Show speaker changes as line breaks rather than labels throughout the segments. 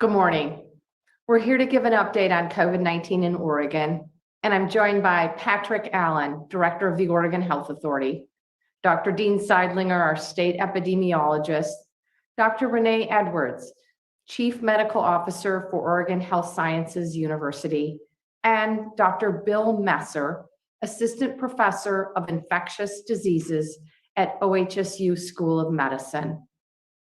Good morning. We're here to give an update on COVID-19 in Oregon, and I'm joined by Patrick Allen, Director of the Oregon Health Authority, Dr. Dean Seidlinger, our state epidemiologist, Dr. Renee Edwards, Chief Medical Officer for Oregon Health Sciences University, and Dr. Bill Messer, Assistant Professor of Infectious Diseases at OHSU School of Medicine.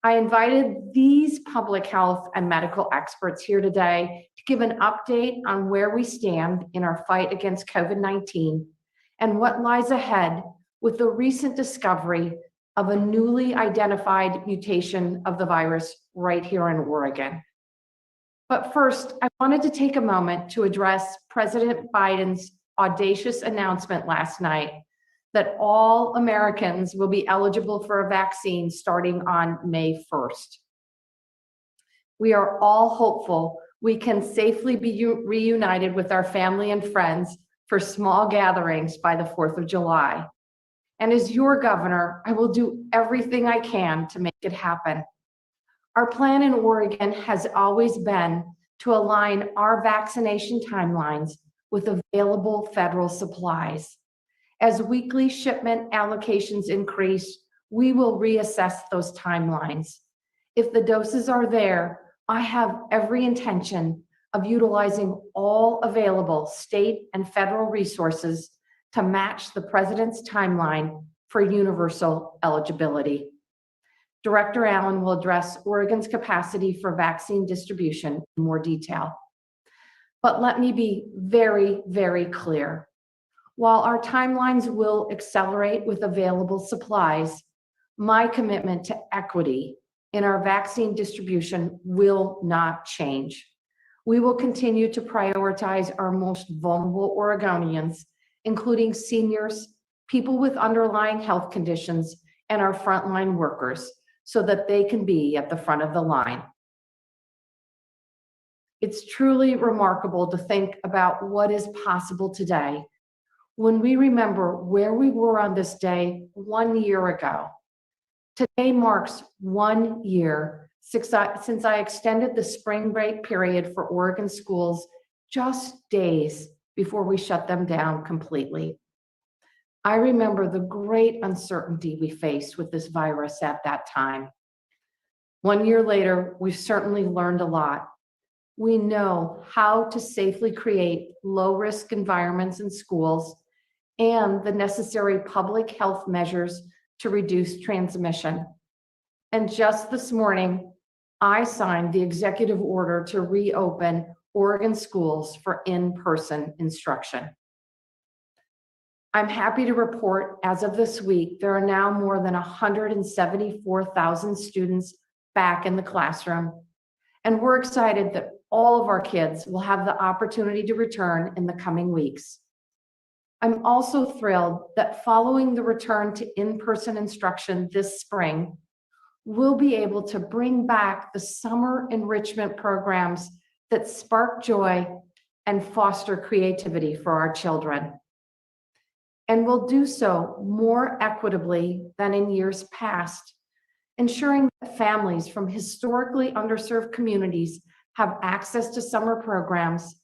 I invited these public health and medical experts here today to give an update on where we stand in our fight against COVID-19 and what lies ahead with the recent discovery of a newly identified mutation of the virus right here in Oregon. But first, I wanted to take a moment to address President Biden's audacious announcement last night that all Americans will be eligible for a vaccine starting on May 1st. We are all hopeful we can safely be reunited with our family and friends for small gatherings by the 4th of July. And as your governor, I will do everything I can to make it happen. Our plan in Oregon has always been to align our vaccination timelines with available federal supplies. As weekly shipment allocations increase, we will reassess those timelines. If the doses are there, I have every intention of utilizing all available state and federal resources to match the president's timeline for universal eligibility. Director Allen will address Oregon's capacity for vaccine distribution in more detail. But let me be very, very clear. While our timelines will accelerate with available supplies, my commitment to equity in our vaccine distribution will not change. We will continue to prioritize our most vulnerable Oregonians, including seniors, people with underlying health conditions, and our frontline workers, so that they can be at the front of the line. It's truly remarkable to think about what is possible today when we remember where we were on this day 1 year ago. Today marks 1 year since I extended the spring break period for Oregon schools just days before we shut them down completely. I remember the great uncertainty we faced with this virus at that time. 1 year later, we've certainly learned a lot. We know how to safely create low-risk environments in schools and the necessary public health measures to reduce transmission. And just this morning, I signed the executive order to reopen Oregon schools for in-person instruction. I'm happy to report, as of this week, there are now more than 174,000 students back in the classroom, and we're excited that all of our kids will have the opportunity to return in the coming weeks. I'm also thrilled that following the return to in-person instruction this spring, we'll be able to bring back the summer enrichment programs that spark joy and foster creativity for our children. And we'll do so more equitably than in years past, ensuring that families from historically underserved communities have access to summer programs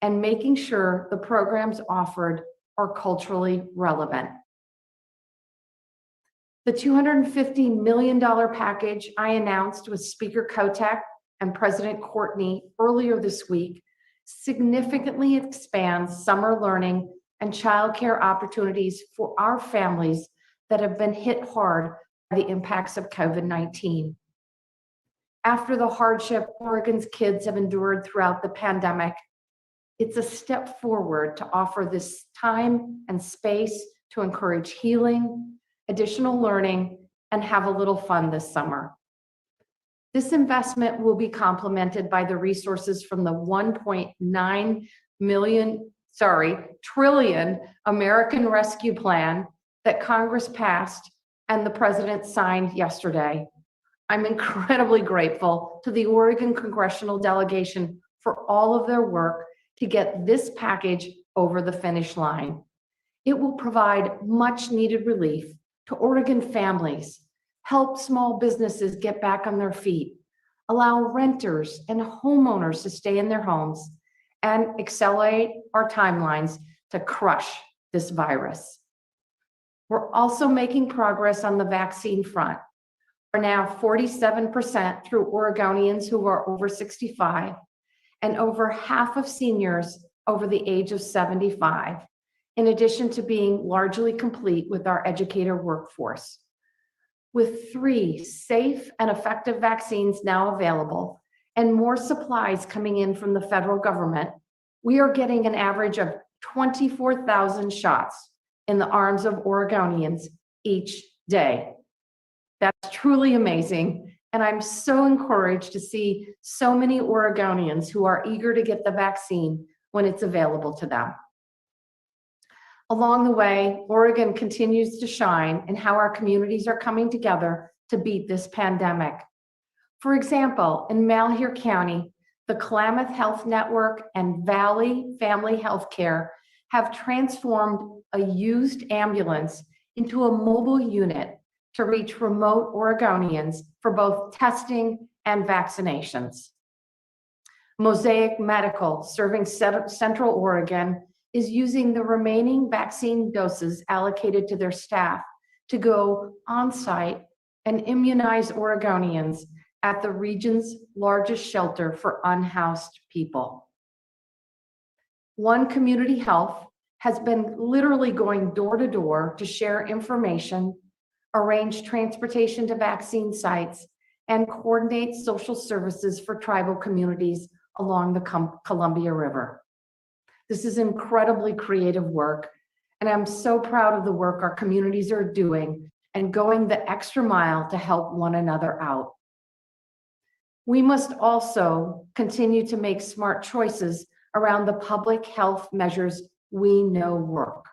and making sure the programs offered are culturally relevant. The $250 million package I announced with Speaker Kotek and President Courtney earlier this week significantly expands summer learning and childcare opportunities for our families that have been hit hard by the impacts of COVID-19. After the hardship Oregon's kids have endured throughout the pandemic, it's a step forward to offer this time and space to encourage healing, additional learning, and have a little fun this summer. This investment will be complemented by the resources from the $1.9 trillion American Rescue Plan that Congress passed and the President signed yesterday. I'm incredibly grateful to the Oregon Congressional Delegation for all of their work to get this package over the finish line. It will provide much needed relief to Oregon families, help small businesses get back on their feet, allow renters and homeowners to stay in their homes, and accelerate our timelines to crush this virus. We're also making progress on the vaccine front. We're now 47% through Oregonians who are over 65 and over half of seniors over the age of 75, in addition to being largely complete with our educator workforce. With 3 safe and effective vaccines now available and more supplies coming in from the federal government, we are getting an average of 24,000 shots in the arms of Oregonians each day. That's truly amazing, and I'm so encouraged to see so many Oregonians who are eager to get the vaccine when it's available to them. Along the way, Oregon continues to shine in how our communities are coming together to beat this pandemic. For example, in Malheur County, the Klamath Health Network and Valley Family Healthcare have transformed a used ambulance into a mobile unit to reach remote Oregonians for both testing and vaccinations. Mosaic Medical, serving Central Oregon, is using the remaining vaccine doses allocated to their staff to go on-site and immunize Oregonians at the region's largest shelter for unhoused people. One Community Health has been literally going door to door to share information, arrange transportation to vaccine sites, and coordinate social services for tribal communities along the Columbia River. This is incredibly creative work, and I'm so proud of the work our communities are doing and going the extra mile to help one another out. We must also continue to make smart choices around the public health measures we know work.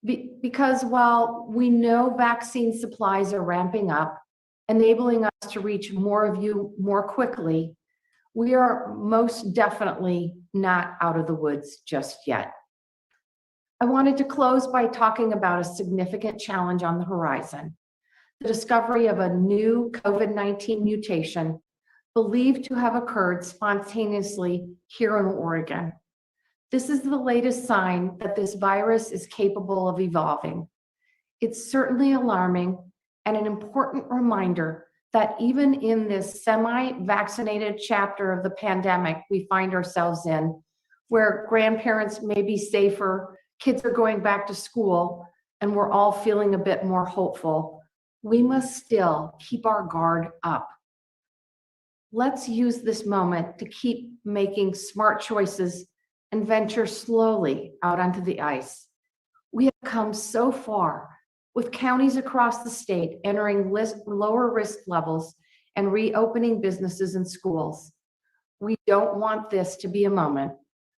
Because while we know vaccine supplies are ramping up, enabling us to reach more of you more quickly, we are most definitely not out of the woods just yet. I wanted to close by talking about a significant challenge on the horizon: the discovery of a new COVID-19 mutation believed to have occurred spontaneously here in Oregon. This is the latest sign that this virus is capable of evolving. It's certainly alarming and an important reminder that even in this semi-vaccinated chapter of the pandemic we find ourselves in, where grandparents may be safer, kids are going back to school, and we're all feeling a bit more hopeful, we must still keep our guard up. Let's use this moment to keep making smart choices and venture slowly out onto the ice. We have come so far, with counties across the state entering lower risk levels and reopening businesses and schools. We don't want this to be a moment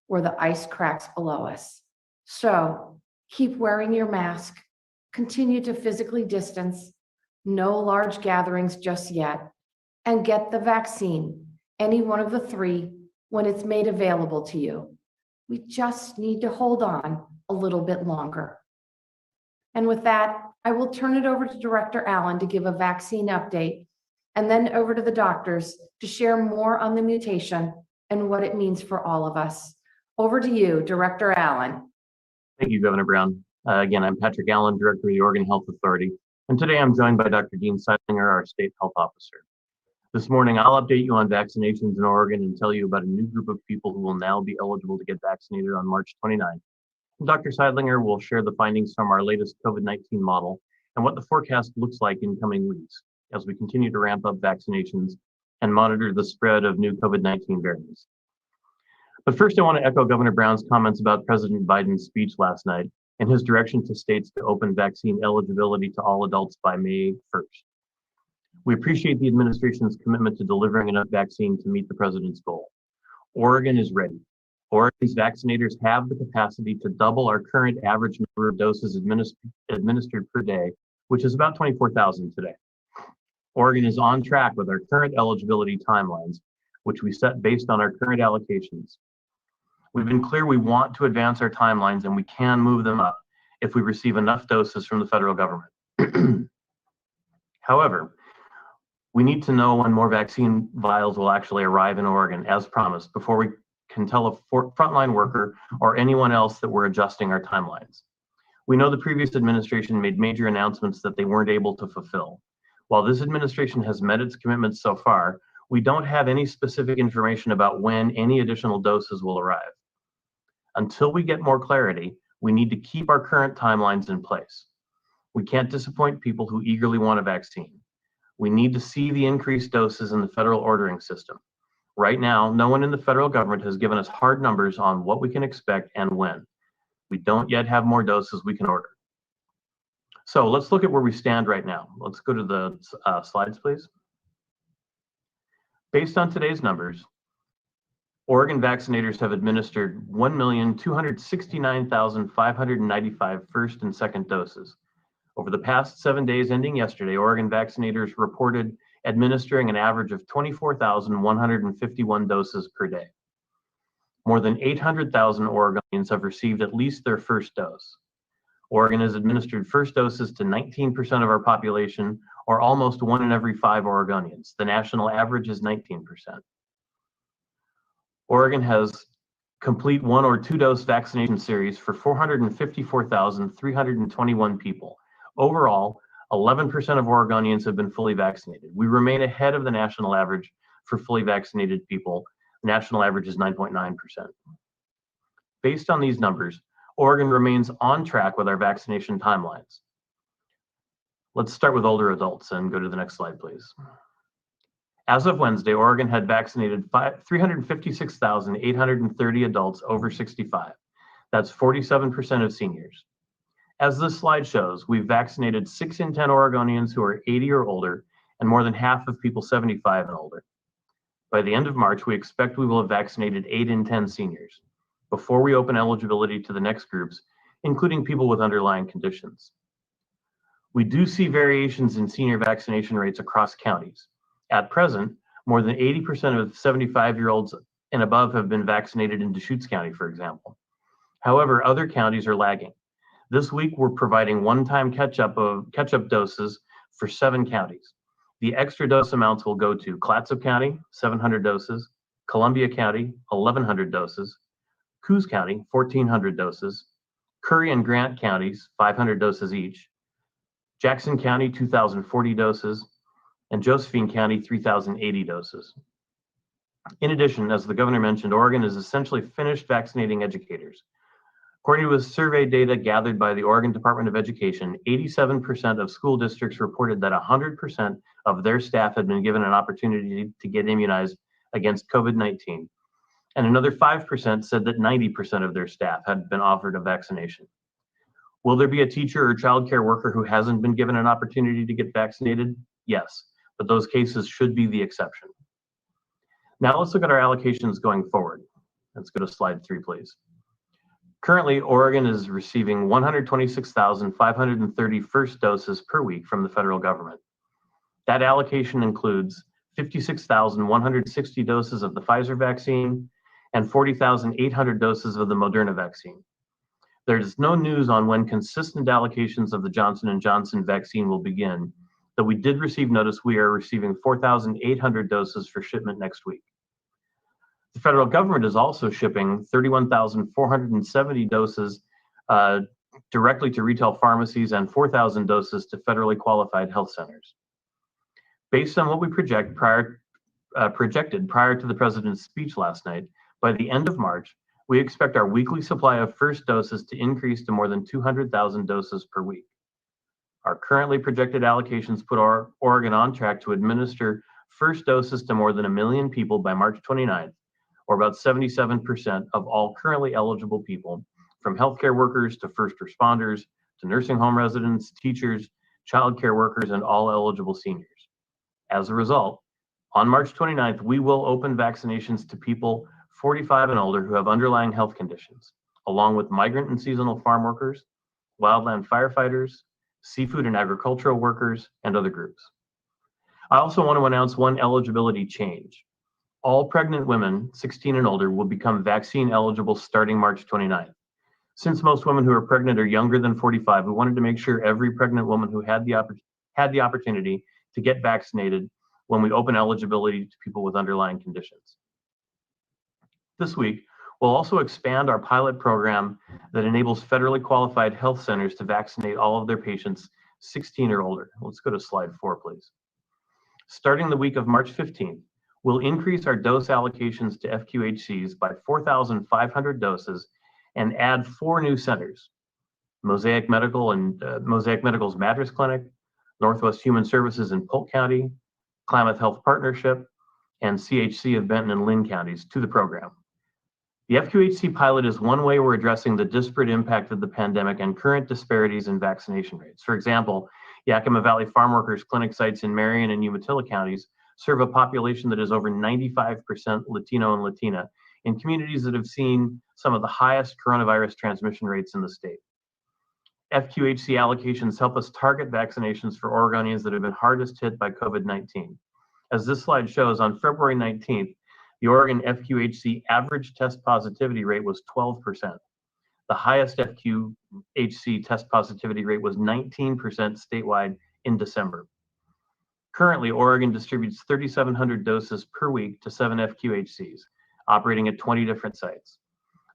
where the ice cracks below us. So keep wearing your mask, continue to physically distance, no large gatherings just yet, and get the vaccine, any one of the 3, when it's made available to you. We just need to hold on a little bit longer. And with that, I will turn it over to Director Allen to give a vaccine update, and then over to the doctors to share more on the mutation and what it means for all of us. Over to you, Director Allen.
Thank you, Governor Brown. Again, I'm Patrick Allen, Director of the Oregon Health Authority, and today I'm joined by Dr. Dean Seidlinger, our State Health Officer. This morning, I'll update you on vaccinations in Oregon and tell you about a new group of people who will now be eligible to get vaccinated on March 29th. Dr. Seidlinger will share the findings from our latest COVID-19 model and what the forecast looks like in coming weeks as we continue to ramp up vaccinations and monitor the spread of new COVID-19 variants. But first, I want to echo Governor Brown's comments about President Biden's speech last night and his direction to states to open vaccine eligibility to all adults by May 1st. We appreciate the administration's commitment to delivering enough vaccine to meet the president's goal. Oregon is ready. Oregon's vaccinators have the capacity to double our current average number of doses administered per day, which is about 24,000 today. Oregon is on track with our current eligibility timelines, which we set based on our current allocations. We've been clear we want to advance our timelines, and we can move them up if we receive enough doses from the federal government. However, We need to know when more vaccine vials will actually arrive in Oregon, as promised, before we can tell a frontline worker or anyone else that we're adjusting our timelines. We know the previous administration made major announcements that they weren't able to fulfill. While this administration has met its commitments so far, we don't have any specific information about when any additional doses will arrive. Until we get more clarity, we need to keep our current timelines in place. We can't disappoint people who eagerly want a vaccine. We need to see the increased doses in the federal ordering system. Right now, no one in the federal government has given us hard numbers on what we can expect and when. We don't yet have more doses we can order. So let's look at where we stand right now. Let's go to the slides, please. Based on today's numbers, Oregon vaccinators have administered 1,269,595 first and second doses. Over the past 7 days ending yesterday, Oregon vaccinators reported administering an average of 24,151 doses per day. More than 800,000 Oregonians have received at least their first dose. Oregon has administered first doses to 19% of our population, or almost 1 in every 5 Oregonians. The national average is 19%. Oregon has complete 1 or 2 dose vaccination series for 454,321 people. Overall, 11% of Oregonians have been fully vaccinated. We remain ahead of the national average for fully vaccinated people. The national average is 9.9%. Based on these numbers, Oregon remains on track with our vaccination timelines. Let's start with older adults and go to the next slide, please. As of Wednesday, Oregon had vaccinated 356,830 adults over 65. That's 47% of seniors. As this slide shows, we've vaccinated 6 in 10 Oregonians who are 80 or older, and more than half of people 75 and older. By the end of March, we expect we will have vaccinated 8 in 10 seniors before we open eligibility to the next groups, including people with underlying conditions. We do see variations in senior vaccination rates across counties. At present, more than 80% of 75-year-olds and above have been vaccinated in Deschutes County, for example. However, other counties are lagging. This week, we're providing one-time catch-up doses for 7 counties. The extra dose amounts will go to Clatsop County, 700 doses, Columbia County, 1,100 doses, Coos County, 1,400 doses, Curry and Grant counties, 500 doses each, Jackson County, 2,040 doses, and Josephine County, 3,080 doses. In addition, as the governor mentioned, Oregon is essentially finished vaccinating educators. According to a survey data gathered by the Oregon Department of Education, 87% of school districts reported that 100% of their staff had been given an opportunity to get immunized against COVID-19. And another 5% said that 90% of their staff had been offered a vaccination. Will there be a teacher or childcare worker who hasn't been given an opportunity to get vaccinated? Yes, but those cases should be the exception. Now let's look at our allocations going forward. Let's go to slide 3, please. Currently, Oregon is receiving 126,530 first doses per week from the federal government. That allocation includes 56,160 doses of the Pfizer vaccine and 40,800 doses of the Moderna vaccine. There is no news on when consistent allocations of the Johnson & Johnson vaccine will begin, though we did receive notice we are receiving 4,800 doses for shipment next week. The federal government is also shipping 31,470 doses directly to retail pharmacies and 4,000 doses to federally qualified health centers. Based on what we projected prior to the president's speech last night, by the end of March, we expect our weekly supply of first doses to increase to more than 200,000 doses per week. Our currently projected allocations put Oregon on track to administer first doses to more than 1 million people by March 29th, or about 77% of all currently eligible people, from healthcare workers to first responders, to nursing home residents, teachers, childcare workers, and all eligible seniors. As a result, on March 29th, we will open vaccinations to people 45 and older who have underlying health conditions, along with migrant and seasonal farm workers, wildland firefighters, seafood and agricultural workers, and other groups. I also want to announce one eligibility change. All pregnant women 16 and older will become vaccine eligible starting March 29th. Since most women who are pregnant are younger than 45, we wanted to make sure every pregnant woman who had the opportunity to get vaccinated when we open eligibility to people with underlying conditions. This week, we'll also expand our pilot program that enables federally qualified health centers to vaccinate all of their patients 16 or older. Let's go to slide 4, please. Starting the week of March 15th, we'll increase our dose allocations to FQHCs by 4,500 doses and add 4 new centers: Mosaic Medical and Mosaic Medical's Madras Clinic, Northwest Human Services in Polk County, Klamath Health Partnership, and CHC of Benton and Lynn counties to the program. The FQHC pilot is one way we're addressing the disparate impact of the pandemic and current disparities in vaccination rates. For example, Yakima Valley Farm Workers Clinic sites in Marion and Umatilla counties serve a population that is over 95% Latino and Latina in communities that have seen some of the highest coronavirus transmission rates in the state. FQHC allocations help us target vaccinations for Oregonians that have been hardest hit by COVID-19. As this slide shows, on February 19th, the Oregon FQHC average test positivity rate was 12%. The highest FQHC test positivity rate was 19% statewide in December. Currently, Oregon distributes 3,700 doses per week to 7 FQHCs, operating at 20 different sites.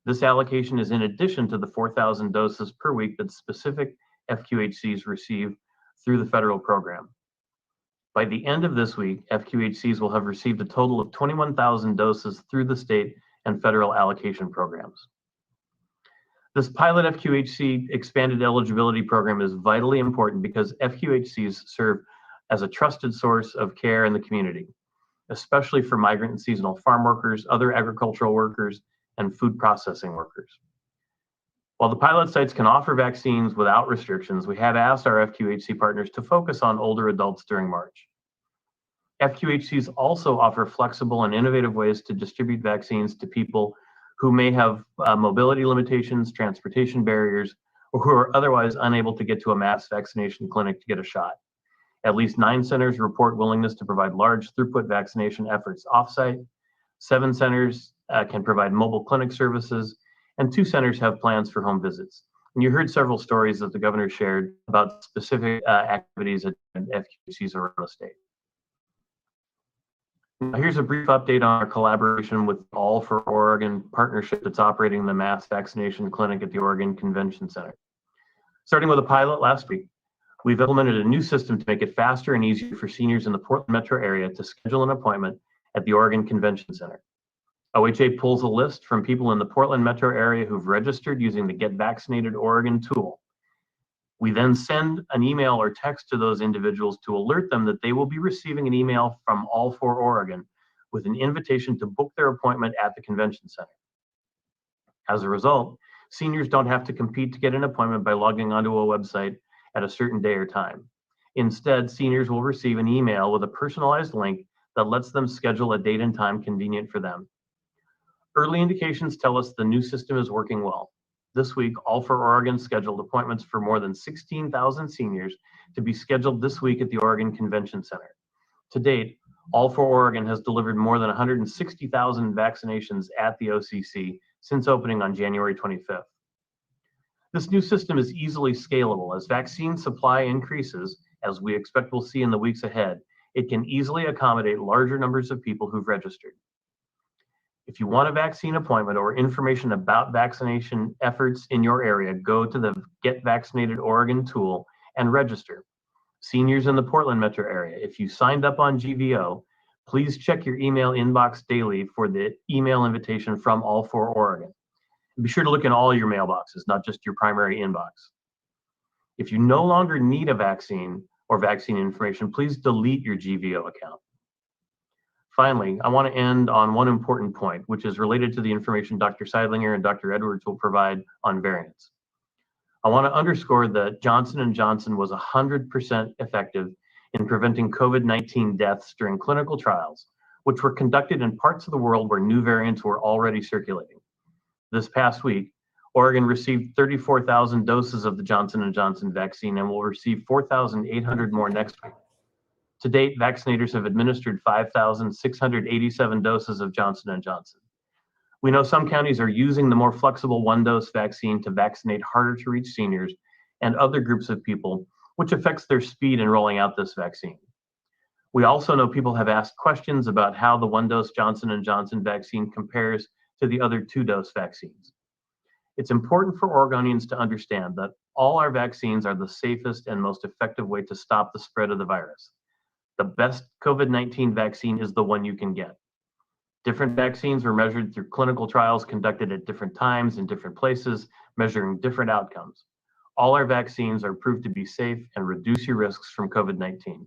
This allocation is in addition to the 4,000 doses per week that specific FQHCs receive through the federal program. By the end of this week, FQHCs will have received a total of 21,000 doses through the state and federal allocation programs. This pilot FQHC expanded eligibility program is vitally important because FQHCs serve as a trusted source of care in the community, especially for migrant and seasonal farm workers, other agricultural workers, and food processing workers. While the pilot sites can offer vaccines without restrictions, we have asked our FQHC partners to focus on older adults during March. FQHCs also offer flexible and innovative ways to distribute vaccines to people who may have mobility limitations, transportation barriers, or who are otherwise unable to get to a mass vaccination clinic to get a shot. At least 9 centers report willingness to provide large throughput vaccination efforts offsite. 7 centers can provide mobile clinic services, and 2 centers have plans for home visits. And you heard several stories that the governor shared about specific activities at FQHCs around the state. Now, here's a brief update on our collaboration with All for Oregon partnership that's operating the mass vaccination clinic at the Oregon Convention Center. Starting with a pilot last week, we've implemented a new system to make it faster and easier for seniors in the Portland metro area to schedule an appointment at the Oregon Convention Center. OHA pulls a list from people in the Portland metro area who've registered using the Get Vaccinated Oregon tool. We then send an email or text to those individuals to alert them that they will be receiving an email from All for Oregon with an invitation to book their appointment at the convention center. As a result, seniors don't have to compete to get an appointment by logging onto a website at a certain day or time. Instead, seniors will receive an email with a personalized link that lets them schedule a date and time convenient for them. Early indications tell us the new system is working well. This week, All for Oregon scheduled appointments for more than 16,000 seniors to be scheduled this week at the Oregon Convention Center. To date, All for Oregon has delivered more than 160,000 vaccinations at the OCC since opening on January 25th. This new system is easily scalable. As vaccine supply increases, as we expect we'll see in the weeks ahead, it can easily accommodate larger numbers of people who've registered. If you want a vaccine appointment or information about vaccination efforts in your area, go to the Get Vaccinated Oregon tool and register. Seniors in the Portland metro area, if you signed up on GVO, please check your email inbox daily for the email invitation from All for Oregon. Be sure to look in all your mailboxes, not just your primary inbox. If you no longer need a vaccine or vaccine information, please delete your GVO account. Finally, I want to end on one important point, which is related to the information Dr. Seidlinger and Dr. Edwards will provide on variants. I want to underscore that Johnson & Johnson was 100% effective in preventing COVID-19 deaths during clinical trials, which were conducted in parts of the world where new variants were already circulating. This past week, Oregon received 34,000 doses of the Johnson & Johnson vaccine and will receive 4,800 more next week. To date, vaccinators have administered 5,687 doses of Johnson & Johnson. We know some counties are using the more flexible one-dose vaccine to vaccinate harder to reach seniors and other groups of people, which affects their speed in rolling out this vaccine. We also know people have asked questions about how the one-dose Johnson & Johnson vaccine compares to the other two-dose vaccines. It's important for Oregonians to understand that all our vaccines are the safest and most effective way to stop the spread of the virus. The best COVID-19 vaccine is the one you can get. Different vaccines were measured through clinical trials conducted at different times in different places, measuring different outcomes. All our vaccines are proved to be safe and reduce your risks from COVID-19.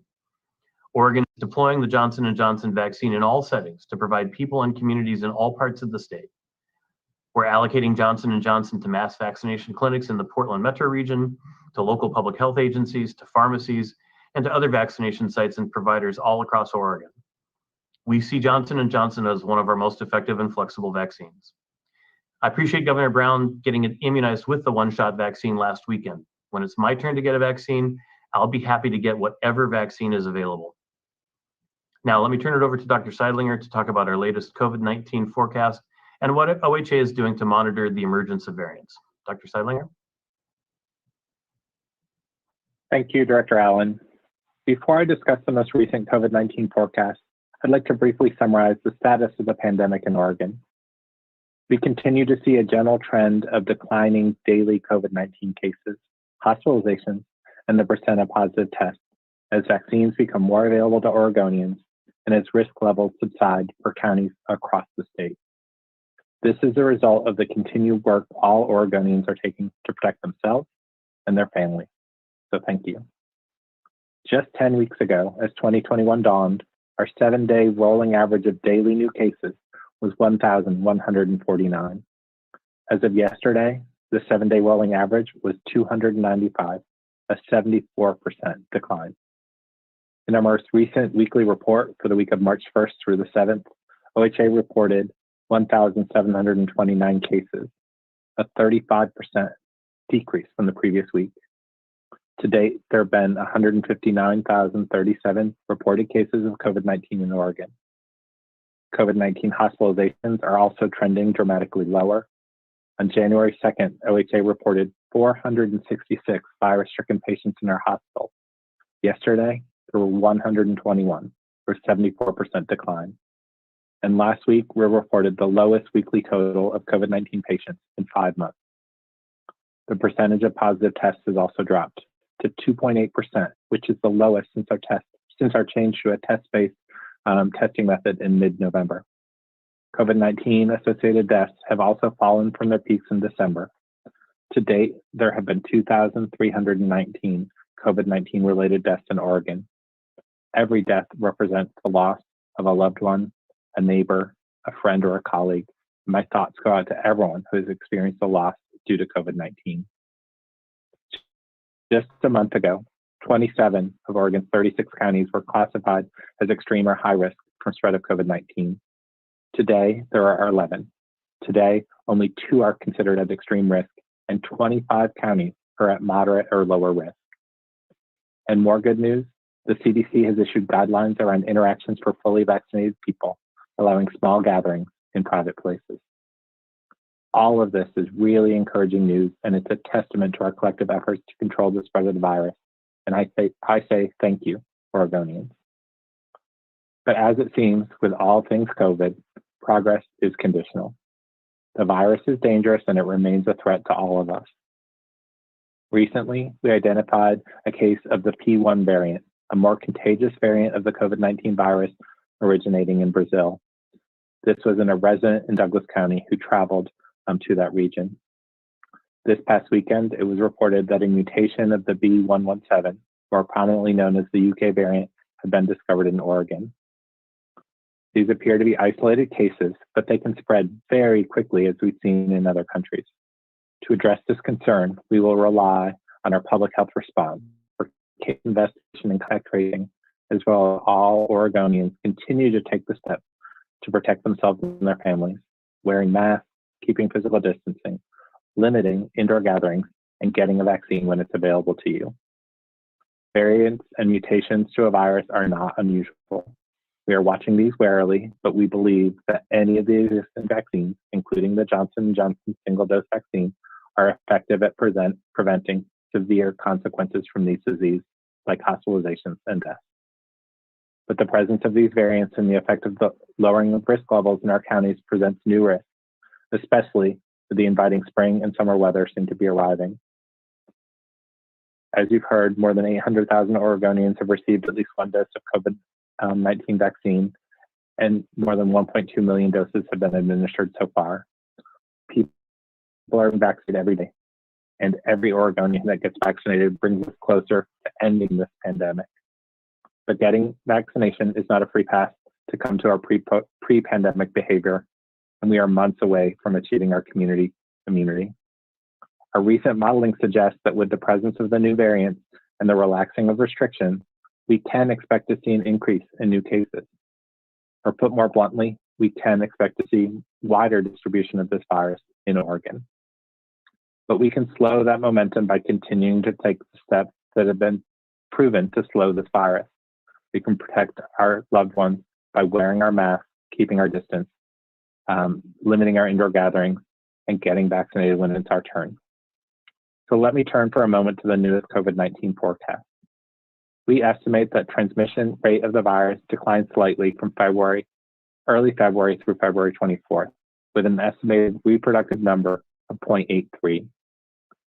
Oregon is deploying the Johnson & Johnson vaccine in all settings to provide people and communities in all parts of the state. We're allocating Johnson & Johnson to mass vaccination clinics in the Portland metro region, to local public health agencies, to pharmacies, and to other vaccination sites and providers all across Oregon. We see Johnson & Johnson as one of our most effective and flexible vaccines. I appreciate Governor Brown getting immunized with the one-shot vaccine last weekend. When it's my turn to get a vaccine, I'll be happy to get whatever vaccine is available. Now, let me turn it over to Dr. Seidlinger to talk about our latest COVID-19 forecast and what OHA is doing to monitor the emergence of variants. Dr. Seidlinger?
Thank you, Director Allen. Before I discuss the most recent COVID-19 forecast, I'd like to briefly summarize the status of the pandemic in Oregon. We continue to see a general trend of declining daily COVID-19 cases, hospitalizations, and the percent of positive tests as vaccines become more available to Oregonians and as risk levels subside for counties across the state. This is a result of the continued work all Oregonians are taking to protect themselves and their families. So thank you. Just 10 weeks ago, as 2021 dawned, our 7-day rolling average of daily new cases was 1,149. As of yesterday, the 7-day rolling average was 295, a 74% decline. In our most recent weekly report for the week of March 1st through the 7th, OHA reported 1,729 cases, a 35% decrease from the previous week. To date, there have been 159,037 reported cases of COVID-19 in Oregon. COVID-19 hospitalizations are also trending dramatically lower. On January 2nd, OHA reported 466 virus-stricken patients in our hospital. Yesterday, there were 121, or 74% decline. And last week, we reported the lowest weekly total of COVID-19 patients in 5 months. The percentage of positive tests has also dropped to 2.8%, which is the lowest since our change to a test-based testing method in mid-November. COVID-19 associated deaths have also fallen from their peaks in December. To date, there have been 2,319 COVID-19 related deaths in Oregon. Every death represents the loss of a loved one, a neighbor, a friend, or a colleague. My thoughts go out to everyone who has experienced a loss due to COVID-19. Just a month ago, 27 of Oregon's 36 counties were classified as extreme or high risk from spread of COVID-19. Today, there are 11. Today, only 2 are considered as extreme risk, and 25 counties are at moderate or lower risk. And more good news, the CDC has issued guidelines around interactions for fully vaccinated people, allowing small gatherings in private places. All of this is really encouraging news, and it's a testament to our collective efforts to control the spread of the virus. And I say thank you, Oregonians. But as it seems with all things COVID, progress is conditional. The virus is dangerous and it remains a threat to all of us. Recently, we identified a case of the P1 variant, a more contagious variant of the COVID-19 virus originating in Brazil. This was a resident in Douglas County who traveled to that region. This past weekend, it was reported that a mutation of the B117, more prominently known as the UK variant, had been discovered in Oregon. These appear to be isolated cases, but they can spread very quickly, as we've seen in other countries. To address this concern, we will rely on our public health response for case investigation and contact tracing, as well as all Oregonians continue to take the steps to protect themselves and their families, wearing masks, keeping physical distancing, limiting indoor gatherings, and getting a vaccine when it's available to you. Variants and mutations to a virus are not unusual. We are watching these warily, but we believe that any of the existing vaccines, including the Johnson & Johnson single-dose vaccine, are effective at preventing severe consequences from these diseases, like hospitalizations and death. but the presence of these variants and the effect of the lowering of risk levels in our counties presents new risks, especially with the inviting spring and summer weather seem to be arriving. As you've heard, more than 800,000 Oregonians have received at least one dose of COVID-19 vaccine, and more than 1.2 million doses have been administered so far. People are vaccinated every day, and every Oregonian that gets vaccinated brings us closer to ending this pandemic. But getting vaccination is not a free pass to come to our pre-pandemic behavior, and we are months away from achieving our community immunity. Our recent modeling suggests that with the presence of the new variants and the relaxing of restrictions, we can expect to see an increase in new cases. Or put more bluntly, we can expect to see wider distribution of this virus in Oregon. But we can slow that momentum by continuing to take the steps that have been proven to slow this virus. We can protect our loved ones by wearing our masks, keeping our distance, limiting our indoor gatherings, and getting vaccinated when it's our turn. So let me turn for a moment to the newest COVID-19 forecast. We estimate that transmission rate of the virus declined slightly from early February through February 24th, with an estimated reproductive number of 0.83.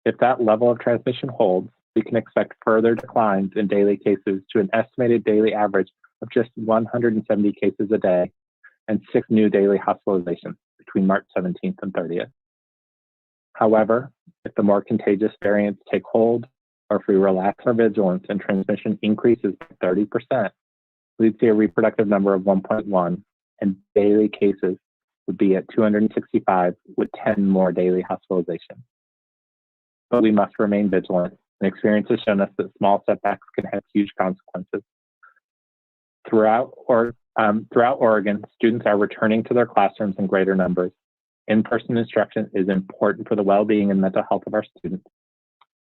If that level of transmission holds, we can expect further declines in daily cases to an estimated daily average of just 170 cases a day and 6 new daily hospitalizations between March 17th and 30th. However, if the more contagious variants take hold, or if we relax our vigilance and transmission increases by 30%, we'd see a reproductive number of 1.1, and daily cases would be at 265 with 10 more daily hospitalizations. But we must remain vigilant, and experience has shown us that small setbacks can have huge consequences. Throughout Oregon, students are returning to their classrooms in greater numbers. In-person instruction is important for the well-being and mental health of our students.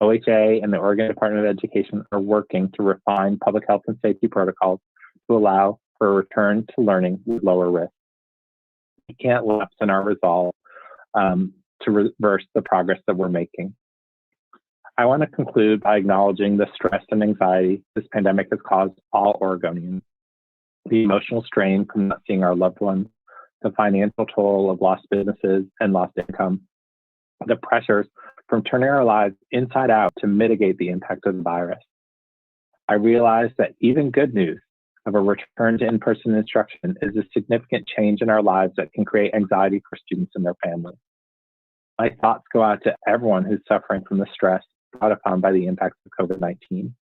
OHA and the Oregon Department of Education are working to refine public health and safety protocols to allow for a return to learning with lower risk. We can't lapse in our resolve to reverse the progress that we're making. I want to conclude by acknowledging the stress and anxiety this pandemic has caused all Oregonians. The emotional strain from not seeing our loved ones, the financial toll of lost businesses and lost income, the pressures from turning our lives inside out to mitigate the impact of the virus. I realize that even good news of a return to in-person instruction is a significant change in our lives that can create anxiety for students and their families. My thoughts go out to everyone who's suffering from the stress brought upon by the impacts of COVID-19.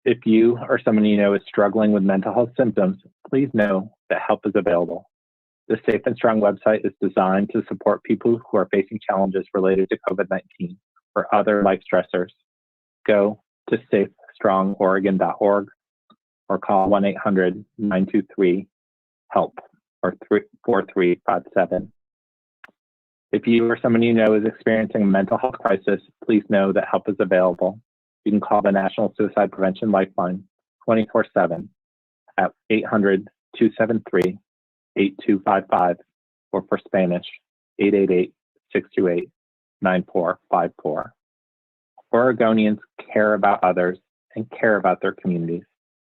If you or someone you know is struggling with mental health symptoms, please know that help is available. The Safe and Strong website is designed to support people who are facing challenges related to COVID-19 or other life stressors. Go to safestrong.oregon.org or call 1-800-923-HELP or 4357. If you or someone you know is experiencing a mental health crisis, please know that help is available. You can call the National Suicide Prevention Lifeline 24/7 at 800-273-8255, or for Spanish, 888-628-9454. Oregonians care about others and care about their communities.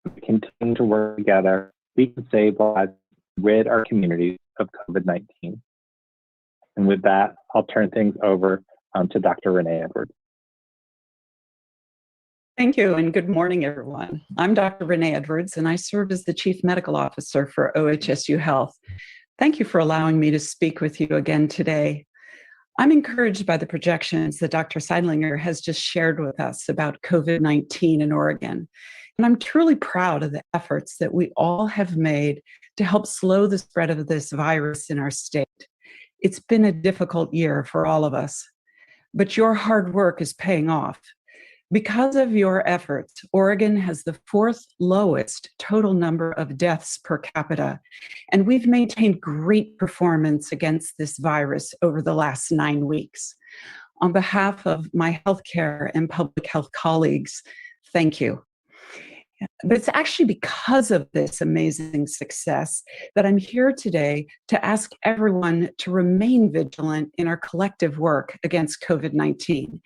If we continue to work together, we can save lives and rid our communities of COVID-19. And with that, I'll turn things over to Dr. Renee Edwards.
Thank you, and good morning, everyone. I'm Dr. Renee Edwards, and I serve as the Chief Medical Officer for OHSU Health. Thank you for allowing me to speak with you again today. I'm encouraged by the projections that Dr. Seidlinger has just shared with us about COVID-19 in Oregon. And I'm truly proud of the efforts that we all have made to help slow the spread of this virus in our state. It's been a difficult year for all of us, but your hard work is paying off. Because of your efforts, Oregon has the 4th lowest total number of deaths per capita, and we've maintained great performance against this virus over the last 9 weeks. On behalf of my healthcare and public health colleagues, thank you. But it's actually because of this amazing success that I'm here today to ask everyone to remain vigilant in our collective work against COVID-19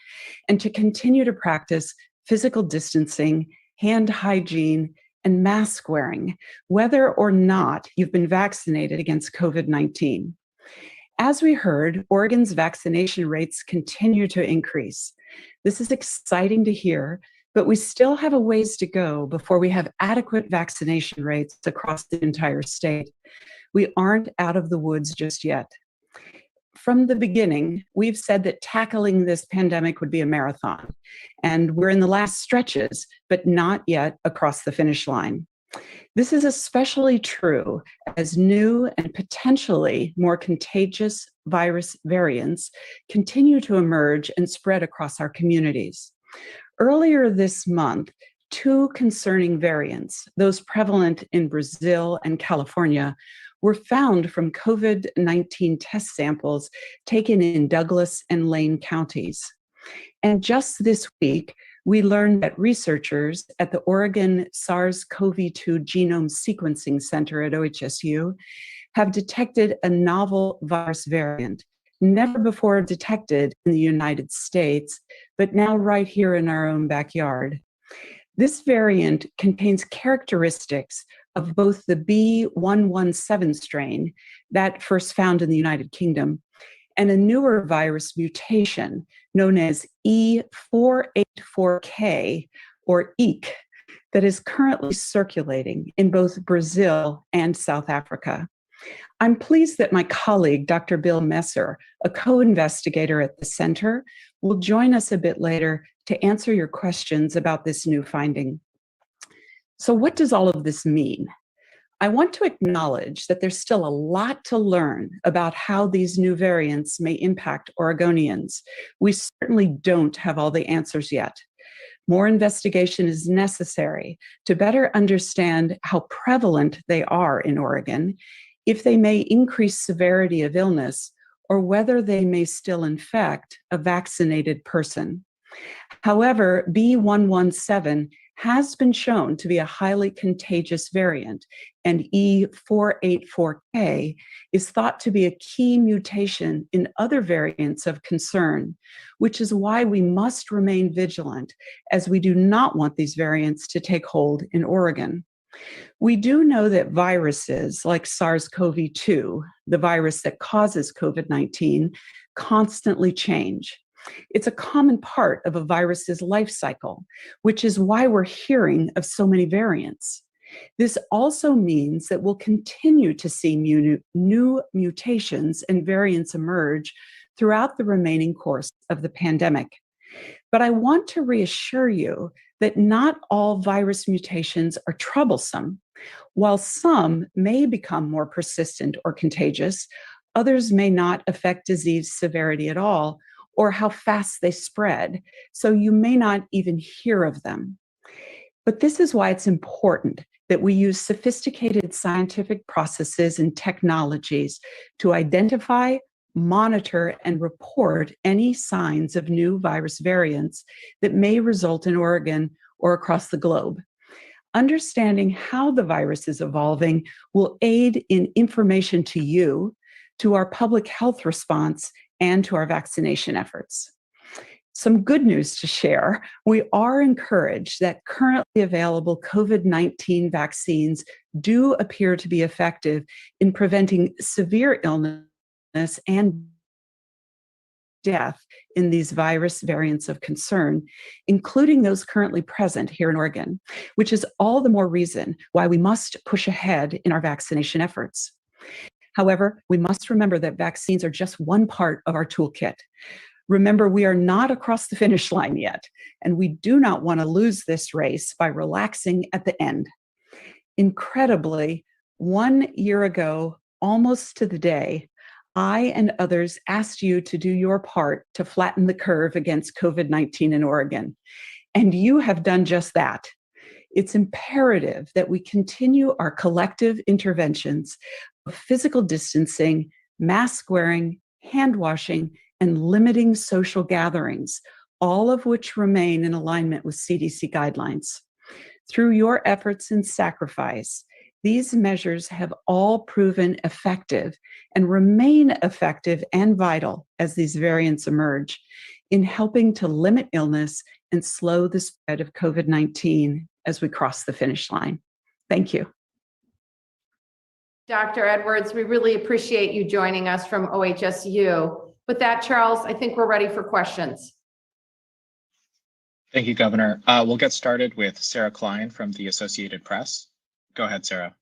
and to continue to practice physical distancing, hand hygiene, and mask wearing, whether or not you've been vaccinated against COVID-19. As we heard, Oregon's vaccination rates continue to increase. This is exciting to hear, but we still have a ways to go before we have adequate vaccination rates across the entire state. We aren't out of the woods just yet. From the beginning, we've said that tackling this pandemic would be a marathon, and we're in the last stretches, but not yet across the finish line. This is especially true as new and potentially more contagious virus variants continue to emerge and spread across our communities. Earlier this month, two concerning variants, those prevalent in Brazil and California, were found from COVID-19 test samples taken in Douglas and Lane counties. And just this week, we learned that researchers at the Oregon SARS-CoV-2 Genome Sequencing Center at OHSU have detected a novel virus variant, never before detected in the United States, but now right here in our own backyard. This variant contains characteristics of both the B117 strain, that first found in the United Kingdom, and a newer virus mutation known as E484K, or EEK, that is currently circulating in both Brazil and South Africa. I'm pleased that my colleague, Dr. Bill Messer, a co-investigator at the center, will join us a bit later to answer your questions about this new finding. So what does all of this mean? I want to acknowledge that there's still a lot to learn about how these new variants may impact Oregonians. We certainly don't have all the answers yet. More investigation is necessary to better understand how prevalent they are in Oregon, if they may increase severity of illness, or whether they may still infect a vaccinated person. However, B117 has been shown to be a highly contagious variant, and E484K is thought to be a key mutation in other variants of concern, which is why we must remain vigilant, as we do not want these variants to take hold in Oregon. We do know that viruses like SARS-CoV-2, the virus that causes COVID-19, constantly change. It's a common part of a virus's life cycle, which is why we're hearing of so many variants. This also means that we'll continue to see new mutations and variants emerge throughout the remaining course of the pandemic. But I want to reassure you that not all virus mutations are troublesome. While some may become more persistent or contagious, others may not affect disease severity at all, or how fast they spread, so you may not even hear of them. But this is why it's important that we use sophisticated scientific processes and technologies to identify, monitor, and report any signs of new virus variants that may result in Oregon or across the globe. Understanding how the virus is evolving will aid in information to you, to our public health response, and to our vaccination efforts. Some good news to share. We are encouraged that currently available COVID-19 vaccines do appear to be effective in preventing severe illness and death in these virus variants of concern, including those currently present here in Oregon, which is all the more reason why we must push ahead in our vaccination efforts. However, we must remember that vaccines are just one part of our toolkit. Remember, we are not across the finish line yet, and we do not want to lose this race by relaxing at the end. Incredibly, 1 year ago, almost to the day, I and others asked you to do your part to flatten the curve against COVID-19 in Oregon, and you have done just that. It's imperative that we continue our collective interventions of physical distancing, mask wearing, hand washing, and limiting social gatherings, all of which remain in alignment with CDC guidelines. Through your efforts and sacrifice, these measures have all proven effective and remain effective and vital as these variants emerge in helping to limit illness and slow the spread of COVID-19 as we cross the finish line. Thank you.
Dr. Edwards, we really appreciate you joining us from OHSU. With that, Charles, I think we're ready for questions.
Thank you, Governor. We'll get started with Sarah Klein from the Associated Press. Go ahead, Sarah.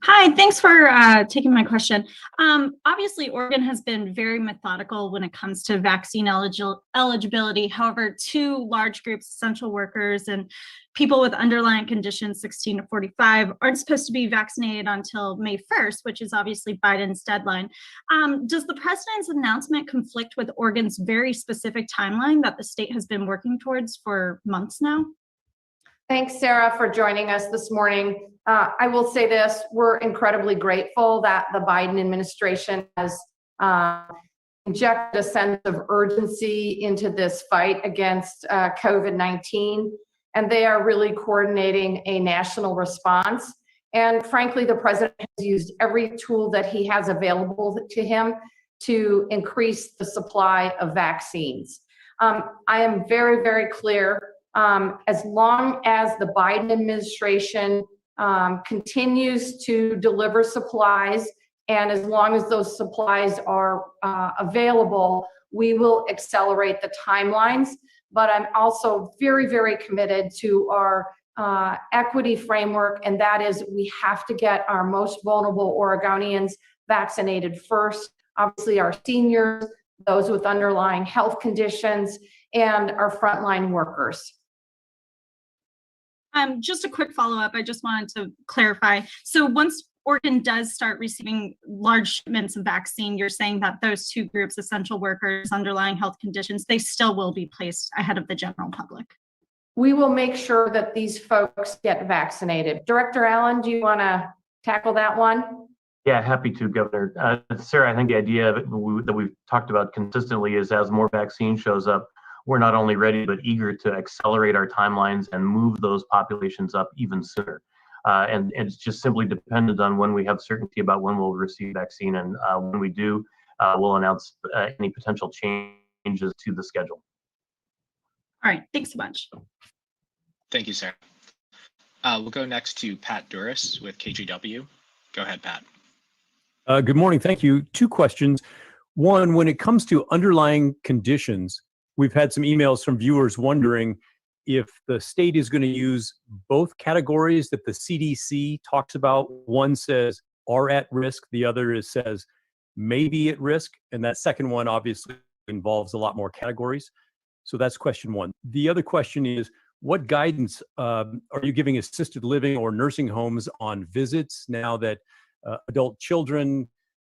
Hi, thanks for taking my question. Obviously, Oregon has been very methodical when it comes to vaccine eligibility. However, two large groups, essential workers and people with underlying conditions 16 to 45, aren't supposed to be vaccinated until May 1st, which is obviously Biden's deadline. Does the president's announcement conflict with Oregon's very specific timeline that the state has been working towards for months now?
Thanks, Sarah, for joining us this morning. I will say this, we're incredibly grateful that the Biden administration has injected a sense of urgency into this fight against COVID-19, and they are really coordinating a national response. And frankly, the president has used every tool that he has available to him to increase the supply of vaccines. I am very, very clear. As long as the Biden administration continues to deliver supplies, and as long as those supplies are available, we will accelerate the timelines. But I'm also very, very committed to our equity framework, and that is we have to get our most vulnerable Oregonians vaccinated first. Obviously, our seniors, those with underlying health conditions, and our frontline workers.
Just a quick follow-up. I just wanted to clarify. So once Oregon does start receiving large shipments of vaccine, you're saying that those two groups, essential workers, underlying health conditions, they still will be placed ahead of the general public?
We will make sure that these folks get vaccinated. Director Allen, do you want to tackle that one?
Yeah, happy to, Governor. Sarah, I think the idea that we've talked about consistently is as more vaccine shows up, we're not only ready, but eager to accelerate our timelines and move those populations up even sooner. And it's just simply dependent on when we have certainty about when we'll receive vaccine. And when we do, we'll announce any potential changes to the schedule.
All right, thanks so much.
Thank you, Sarah. We'll go next to Pat Duras with KGW. Go ahead, Pat.
Good morning. Thank you. Two questions. One, when it comes to underlying conditions, we've had some emails from viewers wondering if the state is going to use both categories that the CDC talks about. One says are at risk, the other says may be at risk. And that second one obviously involves a lot more categories. So that's question one. The other question is, what guidance are you giving assisted living or nursing homes on visits now that adult children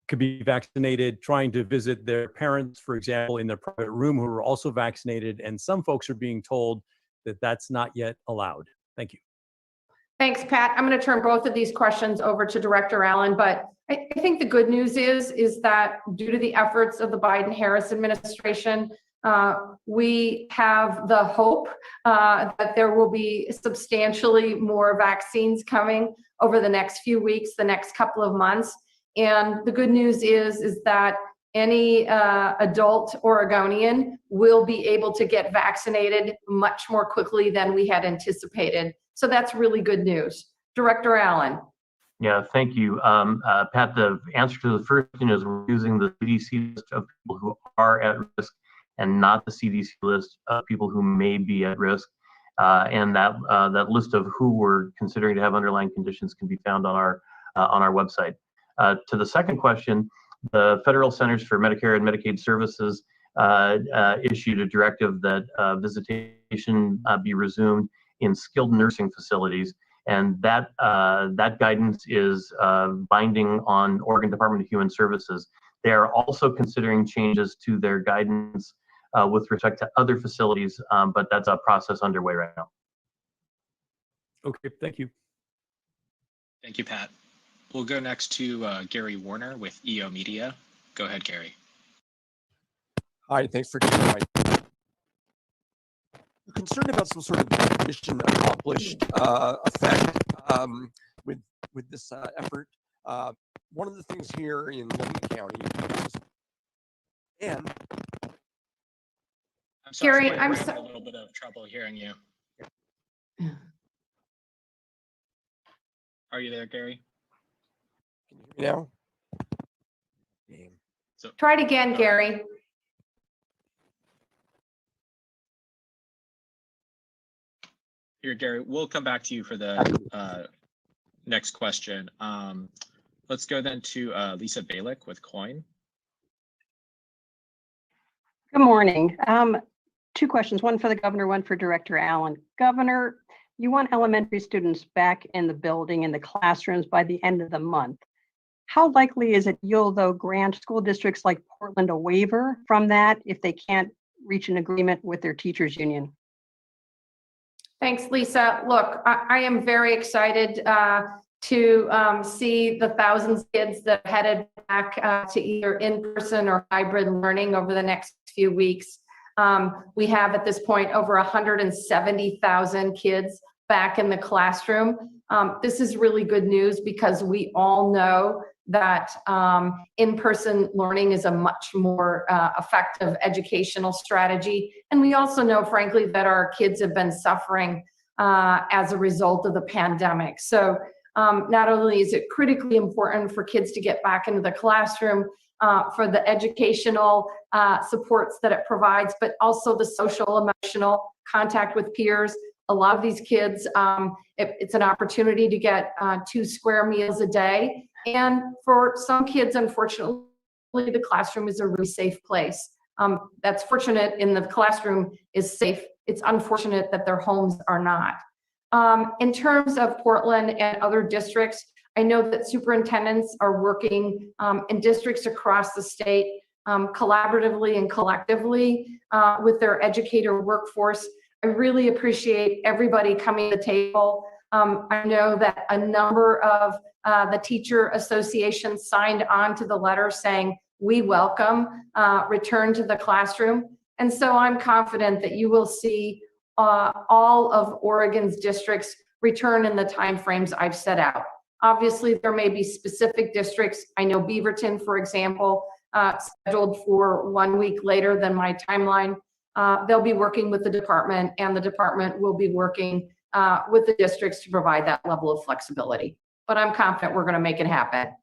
could be vaccinated, trying to visit their parents, for example, in their private room who are also vaccinated, and some folks are being told that that's not yet allowed? Thank you.
Thanks, Pat. I'm going to turn both of these questions over to Director Allen, but I think the good news is that due to the efforts of the Biden-Harris administration, we have the hope that there will be substantially more vaccines coming over the next few weeks, the next couple of months. And the good news is that any adult Oregonian will be able to get vaccinated much more quickly than we had anticipated. So that's really good news. Director Allen.
Yeah, thank you. Pat, the answer to the first question is we're using the CDC list of people who are at risk and not the CDC list of people who may be at risk. And that list of who we're considering to have underlying conditions can be found on our website. To the second question, the Federal Centers for Medicare and Medicaid Services issued a directive that visitation be resumed in skilled nursing facilities, and that guidance is binding on Oregon Department of Human Services. They are also considering changes to their guidance with respect to other facilities, but that's a process underway right now.
Okay, thank you.
Thank you, Pat. We'll go next to Gary Warner with EO Media. Go ahead, Gary.
Hi, thanks for taking my. I'm concerned about some sort of mission accomplished effect with this effort. One of the things here in Lake County is, and
I'm sorry,
Gary,
we're having a little bit of trouble hearing you. Are you there, Gary?
Can you hear me now? Damn.
So
Try it again, Gary.
here, Gary, we'll come back to you for the next question. Let's go then to Lisa Balick with Coin.
Good morning. Two questions, one for the governor, one for Director Allen. Governor, you want elementary students back in the building, in the classrooms by the end of the month. How likely is it you'll, though, grant school districts like Portland a waiver from that if they can't reach an agreement with their teachers union?
Thanks, Lisa. Look, I am very excited to see the thousands of kids that are headed back to either in-person or hybrid learning over the next few weeks. We have at this point over 170,000 kids back in the classroom. This is really good news because we all know that in-person learning is a much more effective educational strategy. And we also know, frankly, that our kids have been suffering as a result of the pandemic. So not only is it critically important for kids to get back into the classroom for the educational supports that it provides, but also the social, emotional contact with peers. A lot of these kids, it's an opportunity to get 2 square meals a day. And for some kids, unfortunately, the classroom is a really safe place. That's fortunate in the classroom is safe. It's unfortunate that their homes are not. In terms of Portland and other districts, I know that superintendents are working in districts across the state collaboratively and collectively with their educator workforce. I really appreciate everybody coming to the table. I know that a number of the teacher associations signed on to the letter saying, we welcome return to the classroom. And so I'm confident that you will see all of Oregon's districts return in the timeframes I've set out. Obviously, there may be specific districts. I know Beaverton, for example, scheduled for 1 week later than my timeline. They'll be working with the department, and the department will be working with the districts to provide that level of flexibility. But I'm confident we're going to make it happen.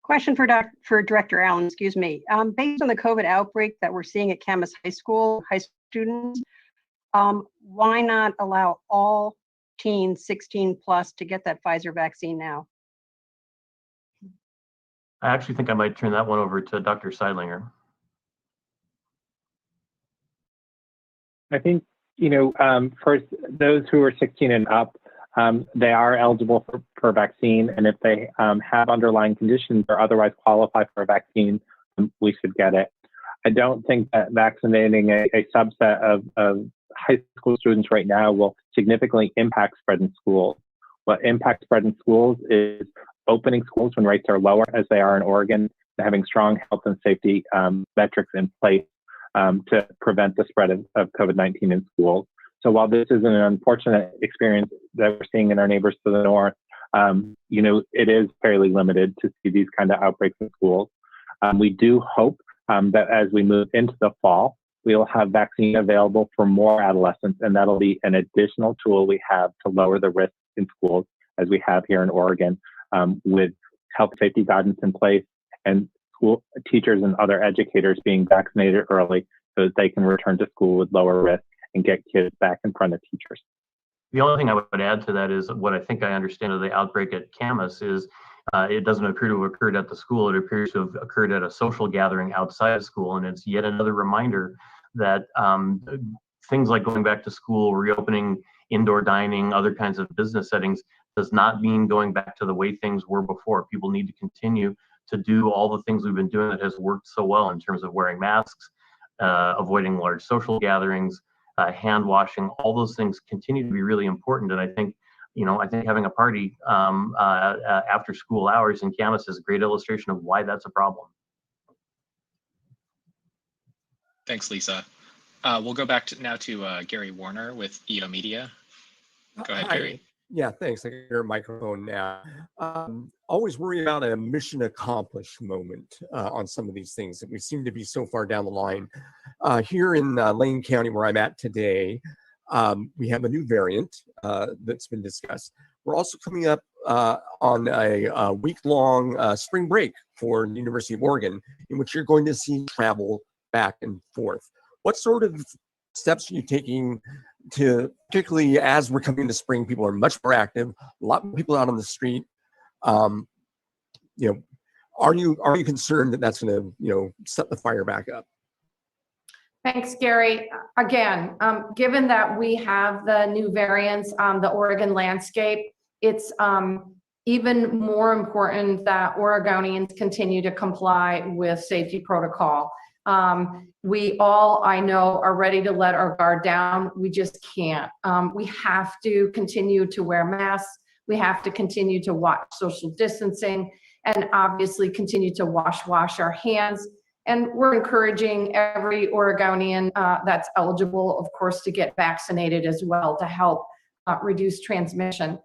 Question for Director Allen, excuse me. Based on the COVID outbreak that we're seeing at Camas High School, high school students, why not allow all teens 16 plus to get that Pfizer vaccine now?
I actually think I might turn that one over to Dr. Seidlinger.
I think, first, those who are 16 and up, they are eligible for vaccine. And if they have underlying conditions or otherwise qualify for a vaccine, we should get it. I don't think that vaccinating a subset of high school students right now will significantly impact spread in schools. What impacts spread in schools is opening schools when rates are lower, as they are in Oregon, and having strong health and safety metrics in place to prevent the spread of COVID-19 in schools. So while this is an unfortunate experience that we're seeing in our neighbors to the north, it is fairly limited to see these kind of outbreaks in schools. We do hope that as we move into the fall, we'll have vaccine available for more adolescents, and that'll be an additional tool we have to lower the risk in schools, as we have here in Oregon, with health safety guidance in place and school teachers and other educators being vaccinated early so that they can return to school with lower risk and get kids back in front of teachers.
The only thing I would add to that is what I think I understand of the outbreak at Camas is it doesn't appear to have occurred at the school. It appears to have occurred at a social gathering outside of school. And it's yet another reminder that things like going back to school, reopening indoor dining, other kinds of business settings does not mean going back to the way things were before. People need to continue to do all the things we've been doing that has worked so well in terms of wearing masks, avoiding large social gatherings, hand washing. All those things continue to be really important. And I think having a party after school hours in Camas is a great illustration of why that's a problem.
Thanks, Lisa. We'll go back now to Gary Warner with EO Media. Go ahead,
Hi.
Gary.
Yeah, thanks. I can hear a microphone now. Always worry about a mission accomplished moment on some of these things that we seem to be so far down the line. Here in Lane County, where I'm at today, we have a new variant that's been discussed. We're also coming up on a week-long spring break for the University of Oregon, in which you're going to see travel back and forth. What sort of steps are you taking to, particularly as we're coming into spring, people are much more active, a lot more people out on the street. You know, are you concerned that that's going to, set the fire back up?
Thanks, Gary. Again, given that we have the new variants on the Oregon landscape, it's even more important that Oregonians continue to comply with safety protocol. We all, I know, are ready to let our guard down. We just can't. We have to continue to wear masks. We have to continue to watch social distancing and obviously continue to wash our hands. And we're encouraging every Oregonian that's eligible, of course, to get vaccinated as well to help reduce transmission.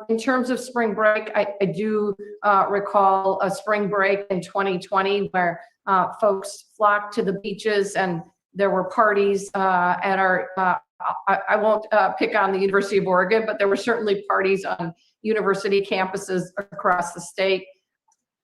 In terms of spring break, I do recall a spring break in 2020 where folks flocked to the beaches and there were parties at our, I won't pick on the University of Oregon, but there were certainly parties on university campuses across the state.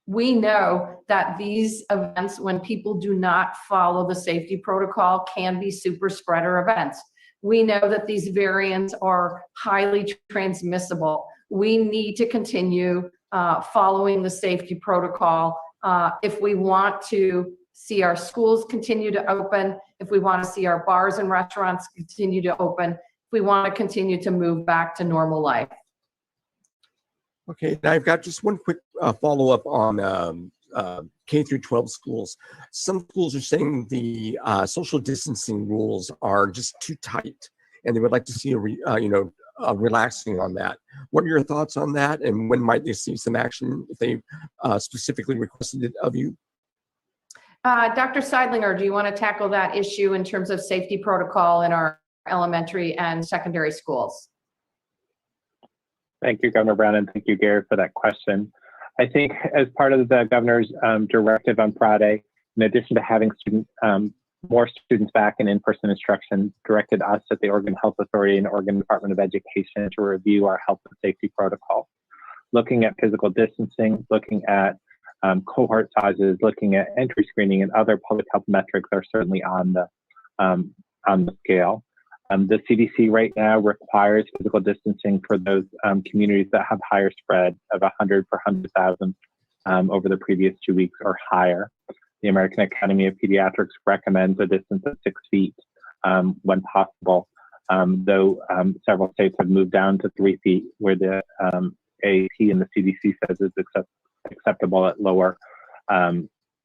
We know that these events, when people do not follow the safety protocol, can be super spreader events. We know that these variants are highly transmissible. We need to continue following the safety protocol if we want to see our schools continue to open, if we want to see our bars and restaurants continue to open, if we want to continue to move back to normal life.
Okay, now I've got just one quick follow-up on K through 12 schools. Some schools are saying the social distancing rules are just too tight, and they would like to see a relaxing on that. What are your thoughts on that, and when might they see some action if they specifically requested it of you?
Dr. Seidlinger, do you want to tackle that issue in terms of safety protocol in our elementary and secondary schools?
Thank you, Governor Brown, and thank you, Gary, for that question. I think as part of the governor's directive on Friday, in addition to having more students back in in-person instruction, directed us at the Oregon Health Authority and Oregon Department of Education to review our health and safety protocols, looking at physical distancing, looking at cohort sizes, looking at entry screening, and other public health metrics are certainly on the scale. The CDC right now requires physical distancing for those communities that have higher spread of 100 per 100,000 over the previous 2 weeks or higher. The American Academy of Pediatrics recommends a distance of 6 feet when possible, though several states have moved down to 3 feet, where the AAP and the CDC says is acceptable at lower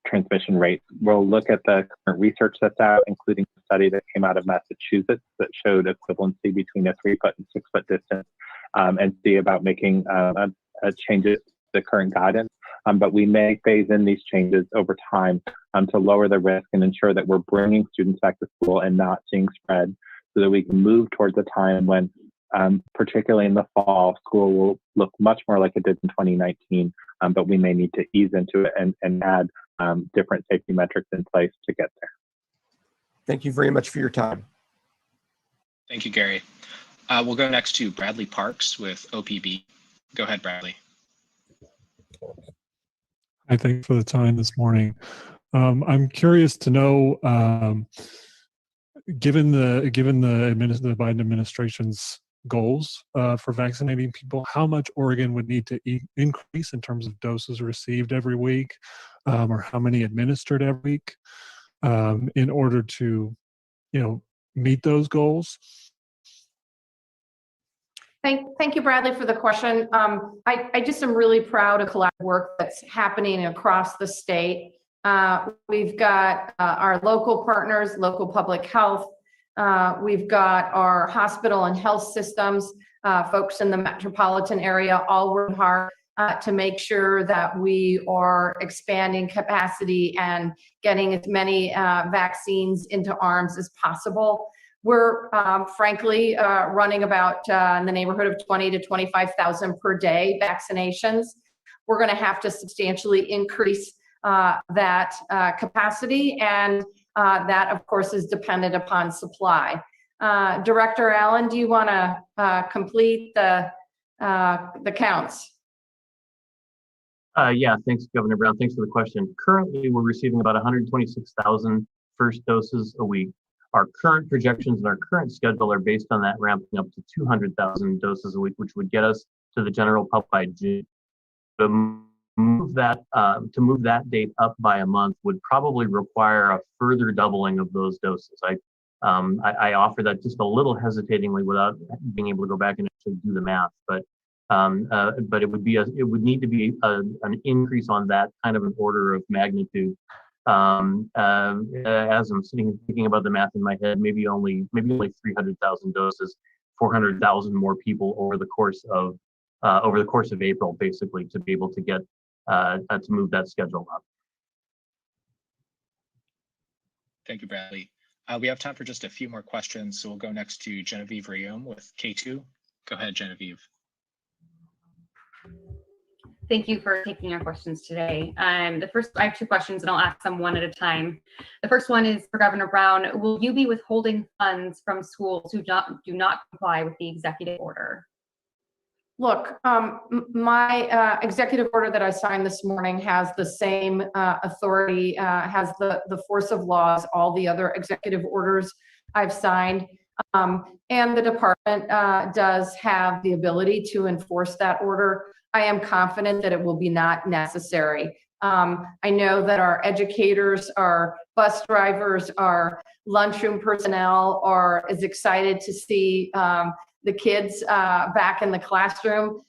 transmission rates. We'll look at the current research that's out, including a study that came out of Massachusetts that showed equivalency between a 3-foot and 6-foot distance, and see about making changes to the current guidance. But we may phase in these changes over time to lower the risk and ensure that we're bringing students back to school and not seeing spread, so that we can move towards a time when, particularly in the fall, school will look much more like it did in 2019, but we may need to ease into it and add different safety metrics in place to get there.
Thank you very much for your time.
Thank you, Gary. We'll go next to Bradley Parks with OPB. Go ahead, Bradley.
Hi, thanks for the time this morning. I'm curious to know, given the Biden administration's goals for vaccinating people, how much Oregon would need to increase in terms of doses received every week, or how many administered every week, in order to, meet those goals?
Thank you, Bradley, for the question. I just am really proud of collaborative work that's happening across the state. We've got our local partners, local public health. We've got our hospital and health systems, folks in the metropolitan area, all working hard to make sure that we are expanding capacity and getting as many vaccines into arms as possible. We're frankly running about in the neighborhood of 20 to 25,000 per day vaccinations. We're going to have to substantially increase that capacity, and that, of course, is dependent upon supply. Director Allen, do you want to complete the counts?
Yeah, thanks, Governor Brown. Thanks for the question. Currently, we're receiving about 126,000 first doses a week. Our current projections and our current schedule are based on that ramping up to 200,000 doses a week, which would get us to the general public by June. To move that date up by a month would probably require a further doubling of those doses. I offer that just a little hesitatingly without being able to go back and actually do the math, but it would need to be an increase on that kind of an order of magnitude. As I'm thinking about the math in my head, maybe only 300,000 doses, 400,000 more people over the course of April, basically, to be able to get to move that schedule up.
Thank you, Bradley. We have time for just a few more questions, so we'll go next to Genevieve Rayom with K2. Go ahead, Genevieve.
Thank you for taking our questions today. I have two questions, and I'll ask them one at a time. The first one is for Governor Brown. Will you be withholding funds from schools who do not comply with the executive order?
Look, my executive order that I signed this morning has the same authority, has the force of law as all the other executive orders I've signed. And the department does have the ability to enforce that order. I am confident that it will be not necessary. I know that our educators, our bus drivers, our lunchroom personnel are as excited to see the kids back in the classroom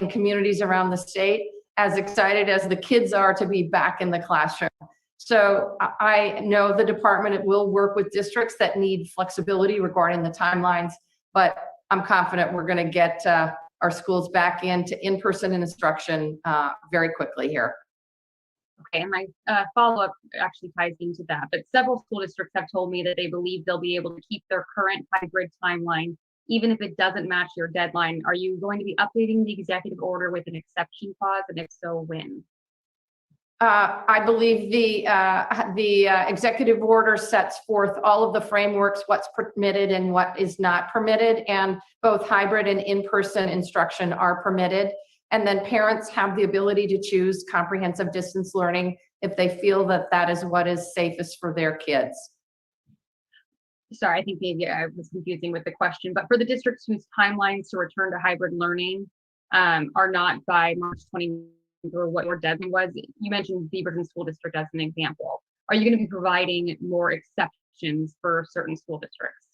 in communities around the state, as excited as the kids are to be back in the classroom. So I know the department will work with districts that need flexibility regarding the timelines, but I'm confident we're going to get our schools back into in-person instruction very quickly here.
Okay, and my follow-up actually ties into that, but several school districts have told me that they believe they'll be able to keep their current hybrid timeline, even if it doesn't match your deadline. Are you going to be updating the executive order with an exception clause, and if so, when?
I believe the executive order sets forth all of the frameworks, what's permitted and what is not permitted, and both hybrid and in-person instruction are permitted. And then parents have the ability to choose comprehensive distance learning if they feel that that is what is safest for their kids.
Sorry, I think maybe I was confusing with the question, but for the districts whose timelines to return to hybrid learning are not by March 20, or what your deadline was, you mentioned Beaverton School District as an example. Are you going to be providing more exceptions for certain school districts?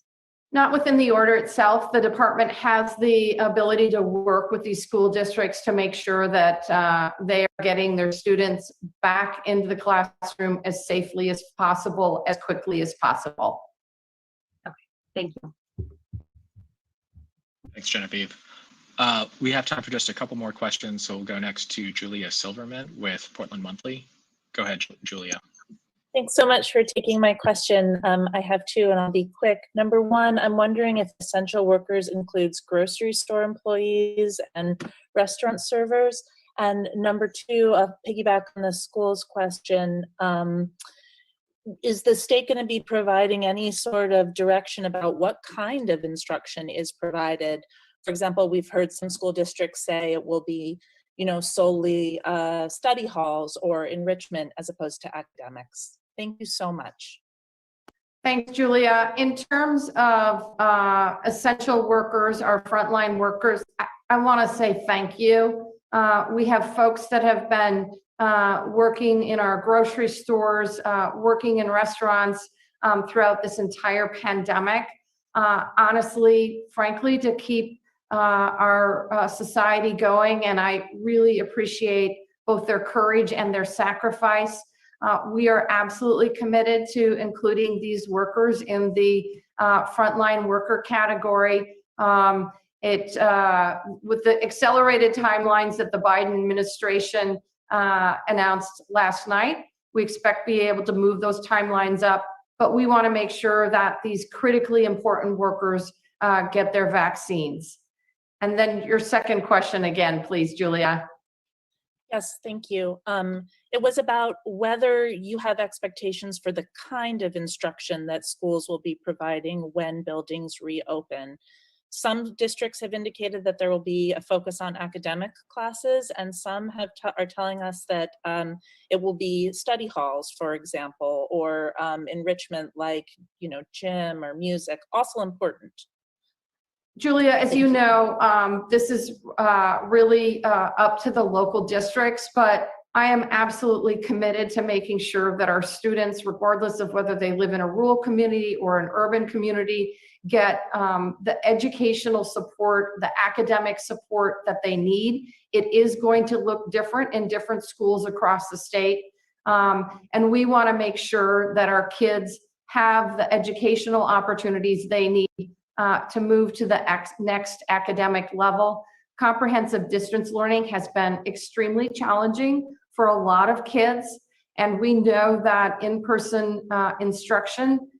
Not within the order itself. The department has the ability to work with these school districts to make sure that they are getting their students back into the classroom as safely as possible, as quickly as possible.
Okay, thank you.
Thanks, Genevieve. We have time for just a couple more questions, so we'll go next to Julia Silverman with Portland Monthly. Go ahead, Julia.
Thanks so much for taking my question. I have two, and I'll be quick. Number one, I'm wondering if essential workers includes grocery store employees and restaurant servers. And number two, piggyback on the schools question, is the state going to be providing any sort of direction about what kind of instruction is provided? For example, we've heard some school districts say it will be, solely study halls or enrichment as opposed to academics. Thank you so much.
Thanks, Julia. In terms of essential workers, our frontline workers, I want to say thank you. We have folks that have been working in our grocery stores, working in restaurants throughout this entire pandemic. Honestly, frankly, to keep our society going, and I really appreciate both their courage and their sacrifice. We are absolutely committed to including these workers in the frontline worker category. With the accelerated timelines that the Biden administration announced last night, we expect to be able to move those timelines up, but we want to make sure that these critically important workers get their vaccines. And then your second question again, please, Julia.
Yes, thank you. It was about whether you have expectations for the kind of instruction that schools will be providing when buildings reopen. Some districts have indicated that there will be a focus on academic classes, and some are telling us that it will be study halls, for example, or enrichment like, gym or music, also important.
Julia, as you know, this is really up to the local districts, but I am absolutely committed to making sure that our students, regardless of whether they live in a rural community or an urban community, get the educational support, the academic support that they need. It is going to look different in different schools across the state. And we want to make sure that our kids have the educational opportunities they need to move to the next academic level. Comprehensive distance learning has been extremely challenging for a lot of kids, and we know that in-person instruction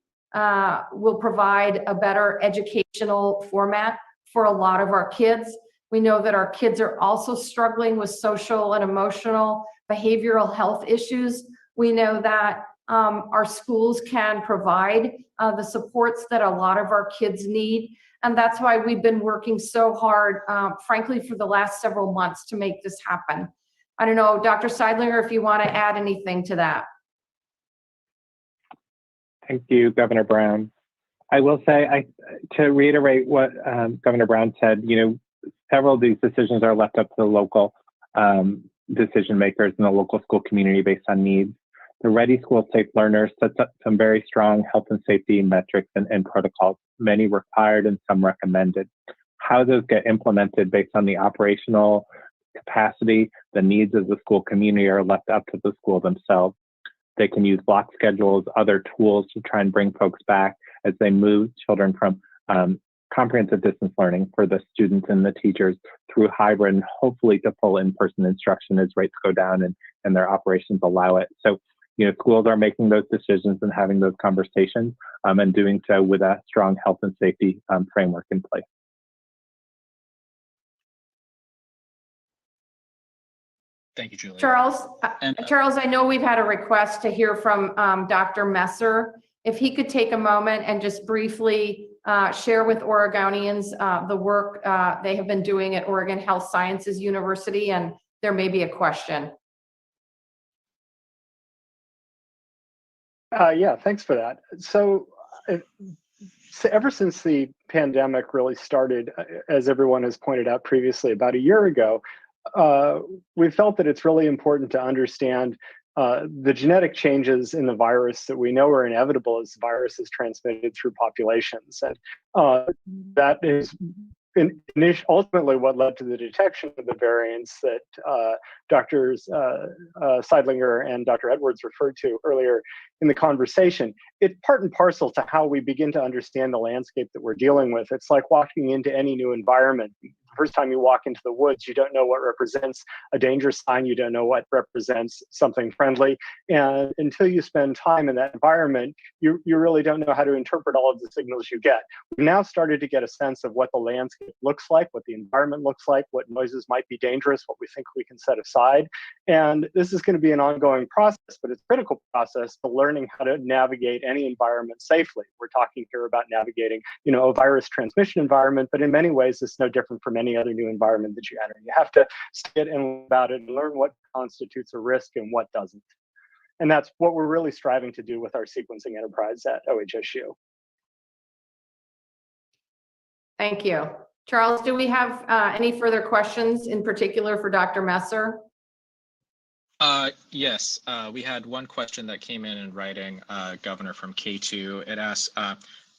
will provide a better educational format for a lot of our kids. We know that our kids are also struggling with social and emotional behavioral health issues. We know that our schools can provide the supports that a lot of our kids need. And that's why we've been working so hard, frankly, for the last several months to make this happen. I don't know, Dr. Seidlinger, if you want to add anything to that.
Thank you, Governor Brown. I will say, to reiterate what Governor Brown said, several of these decisions are left up to the local decision makers in the local school community based on needs. The Ready School Safe Learners sets up some very strong health and safety metrics and protocols. Many required and some recommended. How those get implemented based on the operational capacity, the needs of the school community are left up to the school themselves. They can use block schedules, other tools to try and bring folks back as they move children from comprehensive distance learning for the students and the teachers through hybrid and hopefully to full in-person instruction as rates go down and their operations allow it. So, schools are making those decisions and having those conversations and doing so with a strong health and safety framework in place.
Thank you, Julia.
Charles,
And,
Charles, I know we've had a request to hear from Dr. Messer. If he could take a moment and just briefly share with Oregonians the work they have been doing at Oregon Health Sciences University, and there may be a question.
Yeah, thanks for that. So ever since the pandemic really started, as everyone has pointed out previously, about a year ago, we felt that it's really important to understand the genetic changes in the virus that we know are inevitable as the virus is transmitted through populations. And that is ultimately what led to the detection of the variants that Drs. Seidlinger and Dr. Edwards referred to earlier in the conversation. It's part and parcel to how we begin to understand the landscape that we're dealing with. It's like walking into any new environment. The first time you walk into the woods, you don't know what represents a danger sign. You don't know what represents something friendly. And until you spend time in that environment, you really don't know how to interpret all of the signals you get. We've now started to get a sense of what the landscape looks like, what the environment looks like, what noises might be dangerous, what we think we can set aside. And this is going to be an ongoing process, but it's a critical process to learning how to navigate any environment safely. We're talking here about navigating, a virus transmission environment, but in many ways, it's no different from any other new environment that you enter. You have to sit and about it and learn what constitutes a risk and what doesn't. And that's what we're really striving to do with our sequencing enterprise at OHSU.
Thank you. Charles, do we have any further questions in particular for Dr. Messer?
Yes, we had one question that came in writing, Governor, from K2. It asks,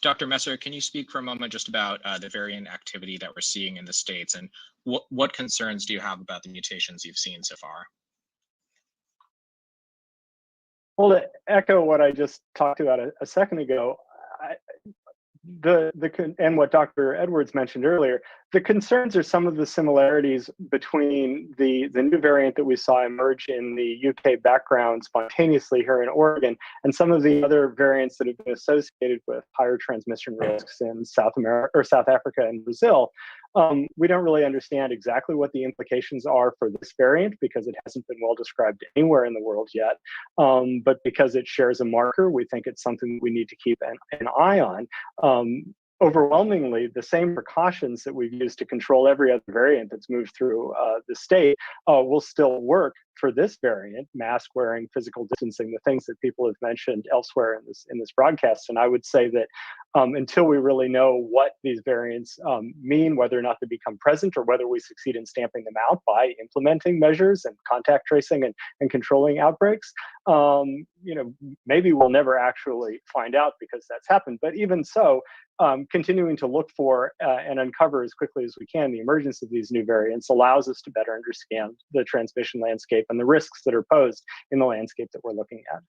Dr. Messer, can you speak for a moment just about the variant activity that we're seeing in the States, and what concerns do you have about the mutations you've seen so far?
Well, to echo what I just talked about a second ago, and what Dr. Edwards mentioned earlier, the concerns are some of the similarities between the new variant that we saw emerge in the UK background spontaneously here in Oregon and some of the other variants that have been associated with higher transmission risks in South Africa and Brazil. We don't really understand exactly what the implications are for this variant because it hasn't been well described anywhere in the world yet. But because it shares a marker, we think it's something we need to keep an eye on. overwhelmingly, the same precautions that we've used to control every other variant that's moved through the state will still work for this variant: mask wearing, physical distancing, the things that people have mentioned elsewhere in this broadcast. And I would say that until we really know what these variants mean, whether or not they become present, or whether we succeed in stamping them out by implementing measures and contact tracing and controlling outbreaks, maybe we'll never actually find out because that's happened. But even so, continuing to look for and uncover as quickly as we can the emergence of these new variants allows us to better understand the transmission landscape and the risks that are posed in the landscape that we're looking at.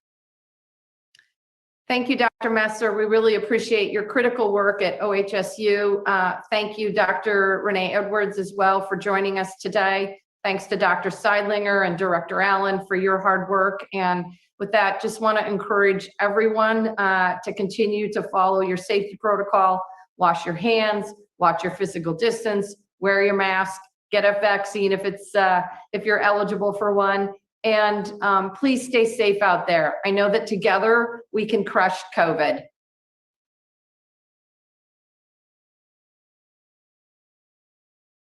Thank you, Dr. Messer. We really appreciate your critical work at OHSU. Thank you, Dr. Renee Edwards, as well, for joining us today. Thanks to Dr. Seidlinger and Director Allen for your hard work. And with that, just want to encourage everyone to continue to follow your safety protocol, wash your hands, watch your physical distance, wear your mask, get a vaccine if you're eligible for one. And please stay safe out there. I know that together we can crush COVID.